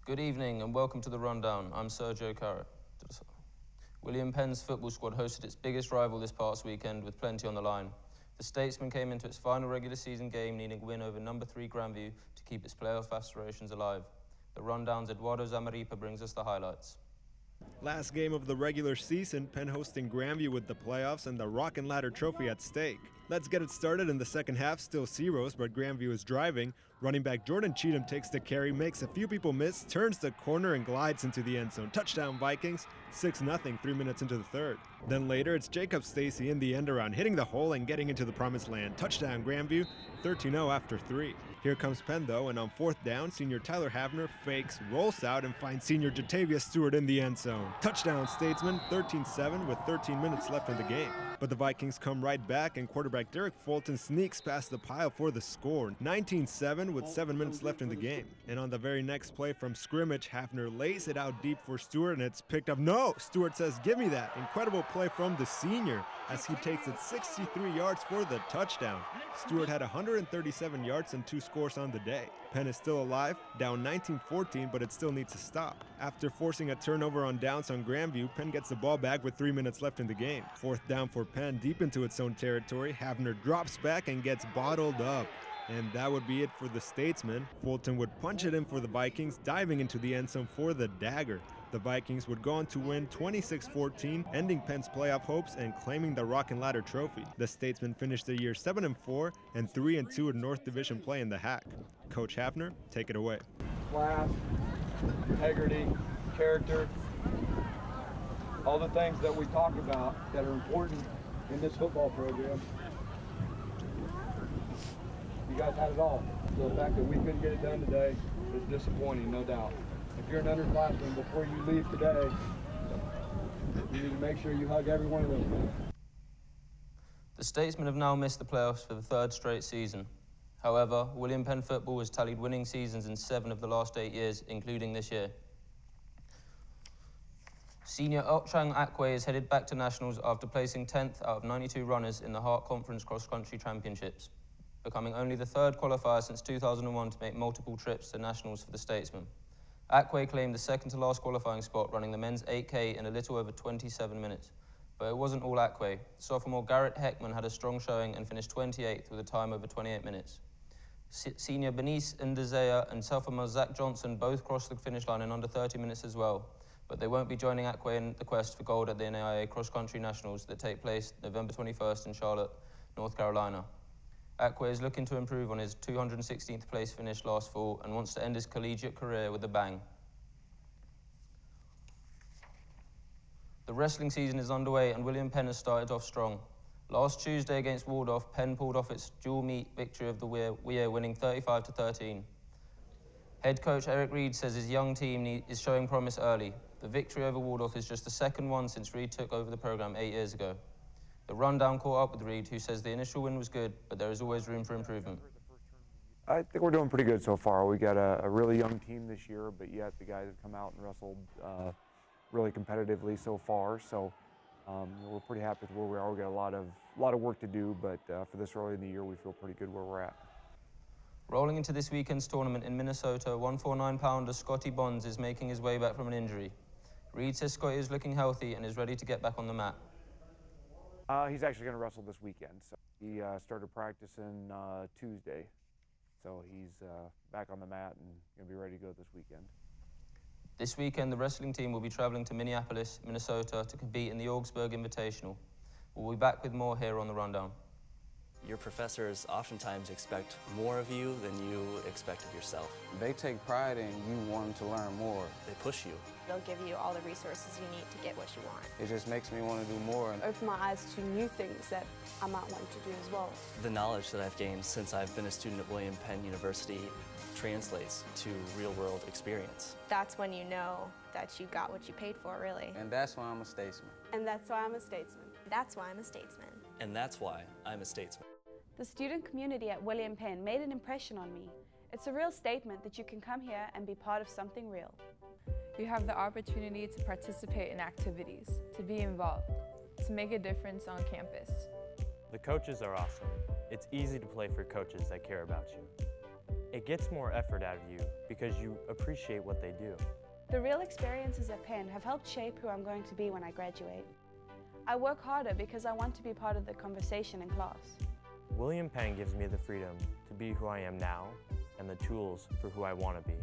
Good evening and welcome to the Rundown. I'm Sergio, Carro. William Penn's football squad hosted its biggest rival this past weekend with plenty on the line. The Statesman came into its final regular season game needing a win over number 3 Grandview to keep its playoff aspirations alive. The Rundown's Eduardo Zamaripa brings us the highlights. Last game of the regular season, Penn hosting Grandview with the playoffs and the Rock and Ladder Trophy at stake. Let's get it started in the second half, still zeros, but Grandview is driving. Running back Jordan Cheatham takes the carry, makes a few people miss, turns the corner and glides into the end zone. Touchdown Vikings, 6-0, 3 minutes into the third. Then later, it's Jacob Stacy in the end around, hitting the hole and getting into the promised land. Touchdown Grandview, 13-0 after 3. Here comes Penn though, and on fourth down, senior Tyler Havner fakes, rolls out, and finds senior Jatavius Stewart in the end zone. Touchdown Statesman, 13-7 with 13 minutes left in the game. But the Vikings come right back, and quarterback Derek Fulton sneaks past the pile for the score. 19-7 with 7 minutes left in the game. And on the very next play from scrimmage, Havner lays it out deep for Stewart, and it's picked up. No! Stewart says, "Give me that." Incredible play from the senior as he takes it 63 yards for the touchdown. Stewart had 137 yards and 2 scores on the day. Penn is still alive, down 19-14, but it still needs to stop. After forcing a turnover on downs on Grandview, Penn gets the ball back with 3 minutes left in the game. Fourth down for Penn, deep into its own territory. Havner drops back and gets bottled up. And that would be it for the Statesman. Fulton would punch it in for the Vikings, diving into the end zone for the dagger. The Vikings would go on to win 26-14, ending Penn's playoff hopes and claiming the Rock and Ladder Trophy. The Statesmen finished the year 7-4 and 3-2 in North Division play in the HAC. Coach Havner, take it away. Class, integrity, character, all the things that we talk about that are important in this football program. You guys had it all. So the fact that we couldn't get it done today is disappointing, no doubt. If you're an underclassman, before you leave today, you need to make sure you hug every one of those guys. The Statesmen have now missed the playoffs for the 3rd straight season. However, William Penn football has tallied winning seasons in 7 of the last 8 years, including this year. Senior Ochang Akwe is headed back to Nationals after placing 10th out of 92 runners in the Hart Conference Cross Country Championships, becoming only the 3rd qualifier since 2001 to make multiple trips to Nationals for the Statesmen. Akwe claimed the second to last qualifying spot, running the men's 8K in a little over 27 minutes. But it wasn't all Akwe. Sophomore Garrett Heckman had a strong showing and finished 28th with a time over 28 minutes. Senior Benice Ndezea and sophomore Zach Johnson both crossed the finish line in under 30 minutes as well, but they won't be joining Akwe in the quest for gold at the NAIA Cross Country Nationals that take place November 21st in Charlotte, North Carolina. Akwe is looking to improve on his 216th place finish last fall and wants to end his collegiate career with a bang. The wrestling season is underway and William Penn has started off strong. Last Tuesday against Waldorf, Penn pulled off its dual meet victory of the year, winning 35-13. Head coach Eric Reed says his young team is showing promise early. The victory over Waldorf is just the second one since Reed took over the program 8 years ago. The Rundown caught up with Reed, who says the initial win was good, but there is always room for improvement. I think we're doing pretty good so far. We got a really young team this year, but yet the guys have come out and wrestled really competitively so far. So we're pretty happy with where we are. We got a lot of work to do, but for this early in the year, we feel pretty good where we're at. Rolling into this weekend's tournament in Minnesota, 149-pounder Scotty Bonds is making his way back from an injury. Reed says Scotty is looking healthy and is ready to get back on the mat. He's actually going to wrestle this weekend. So he started practicing Tuesday, so he's back on the mat and going to be ready to go this weekend. This weekend, the wrestling team will be traveling to Minneapolis, Minnesota to compete in the Augsburg Invitational. We'll be back with more here on the Rundown. Your professors oftentimes expect more of you than you expect of yourself. They take pride in you wanting to learn more. They push you. They'll give you all the resources you need to get what you want. It just makes me want to do more. Open my eyes to new things that I might want to do as well. The knowledge that I've gained since I've been a student at William Penn University translates to real-world experience. That's when you know that you got what you paid for, really. And that's why I'm a statesman. And that's why I'm a statesman. That's why I'm a statesman. And that's why I'm a statesman. The student community at William Penn made an impression on me. It's a real statement that you can come here and be part of something real. You have the opportunity to participate in activities, to be involved, to make a difference on campus. The coaches are awesome. It's easy to play for coaches that care about you. It gets more effort out of you because you appreciate what they do. The real experiences at Penn have helped shape who I'm going to be when I graduate. I work harder because I want to be part of the conversation in class. William Penn gives me the freedom to be who I am now and the tools for who I want to be.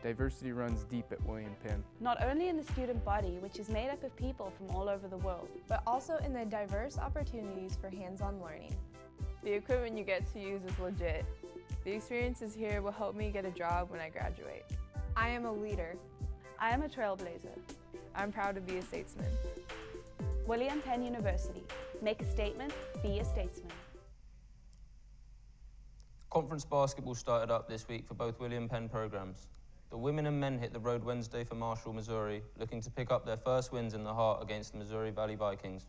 Diversity runs deep at William Penn. Not only in the student body, which is made up of people from all over the world, but also in the diverse opportunities for hands-on learning. The equipment you get to use is legit. The experiences here will help me get a job when I graduate. I am a leader. I am a trailblazer. I'm proud to be a statesman. William Penn University. Make a statement, be a statesman. Conference basketball started up this week for both William Penn programs. The women and men hit the road Wednesday for Marshall, Missouri, looking to pick up their first wins in the heart against the Missouri Valley Vikings.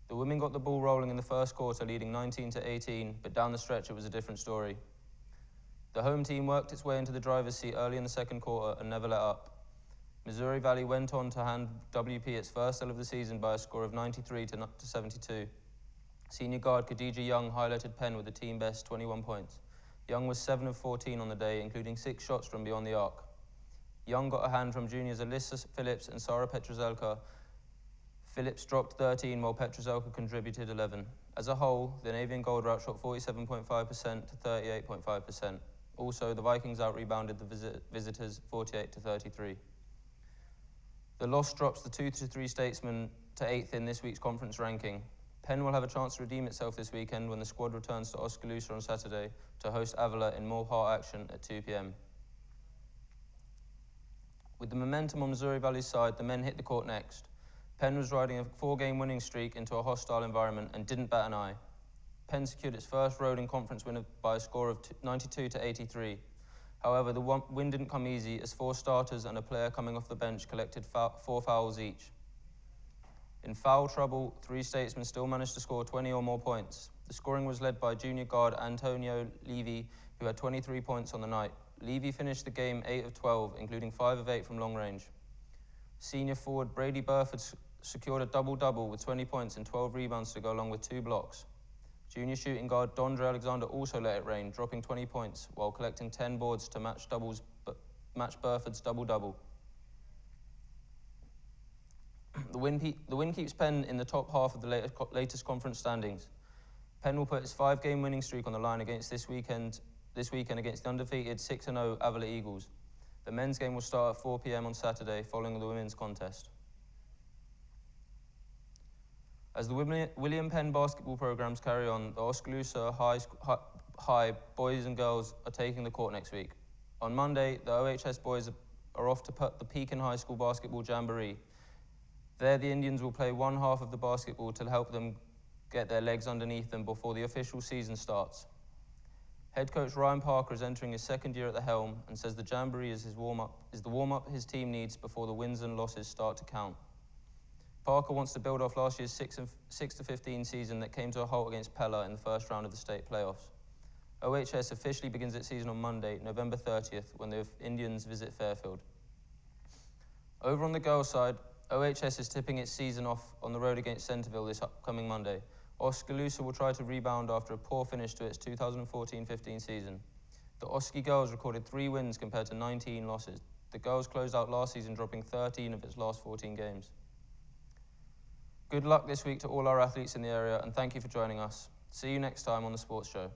The women got the ball rolling in the first quarter, leading 19-18, but down the stretch it was a different story. The home team worked its way into the driver's seat early in the second quarter and never let up. Missouri Valley went on to hand WP its first L of the season by a score of 93-72. Senior guard Khadija Young highlighted Penn with the team best 21 points. Young was 7 of 14 on the day, including 6 shots from beyond the arc. Young got a hand from juniors Alyssa Phillips and Sarah Petrozelka. Phillips dropped 13 while Petrozelka contributed 11. As a whole, the Navy and Gold outshot 47.5% to 38.5%. Also, the Vikings out-rebounded the visitors 48-33. The loss drops the 2-3 Statesmen to 8th in this week's conference ranking. Penn will have a chance to redeem itself this weekend when the squad returns to Oskaloosa on Saturday to host Avila in more heart action at 2 p.m. With the momentum on Missouri Valley's side, the men hit the court next. Penn was riding a 4-game winning streak into a hostile environment and didn't bat an eye. Penn secured its first road and conference win by a score of 92-83. However, the win didn't come easy as 4 starters and a player coming off the bench collected 4 fouls each. In foul trouble, 3 Statesmen still managed to score 20 or more points. The scoring was led by junior guard Antonio Levy, who had 23 points on the night. Levy finished the game 8 of 12, including 5 of 8 from long range. Senior forward Brady Burford secured a double-double with 20 points and 12 rebounds to go along with 2 blocks. Junior shooting guard Dondre Alexander also let it rain, dropping 20 points while collecting 10 boards to match Burford's double-double. The win keeps Penn in the top half of the latest conference standings. Penn will put its 5-game winning streak on the line against this weekend against the undefeated 6-0 Avila Eagles. The men's game will start at 4 p.m. on Saturday following the women's contest. As the William Penn basketball programs carry on, the Oskaloosa High boys and girls are taking the court next week. On Monday, the OHS boys are off to put the Pekin High School basketball jamboree. There, the Indians will play one half of the basketball to help them get their legs underneath them before the official season starts. Head coach Ryan Parker is entering his 2nd year at the helm and says the jamboree is the warm-up his team needs before the wins and losses start to count. Parker wants to build off last year's 6-15 season that came to a halt against Pella in the first round of the state playoffs. OHS officially begins its season on Monday, November 30th, when the Indians visit Fairfield. Over on the girls' side, OHS is tipping its season off on the road against Centerville this upcoming Monday. Oskaloosa will try to rebound after a poor finish to its 2014-15 season. The Oski girls recorded 3 wins compared to 19 losses. The girls closed out last season dropping 13 of its last 14 games. Good luck this week to all our athletes in the area, and thank you for joining us. See you next time on The Sports Show.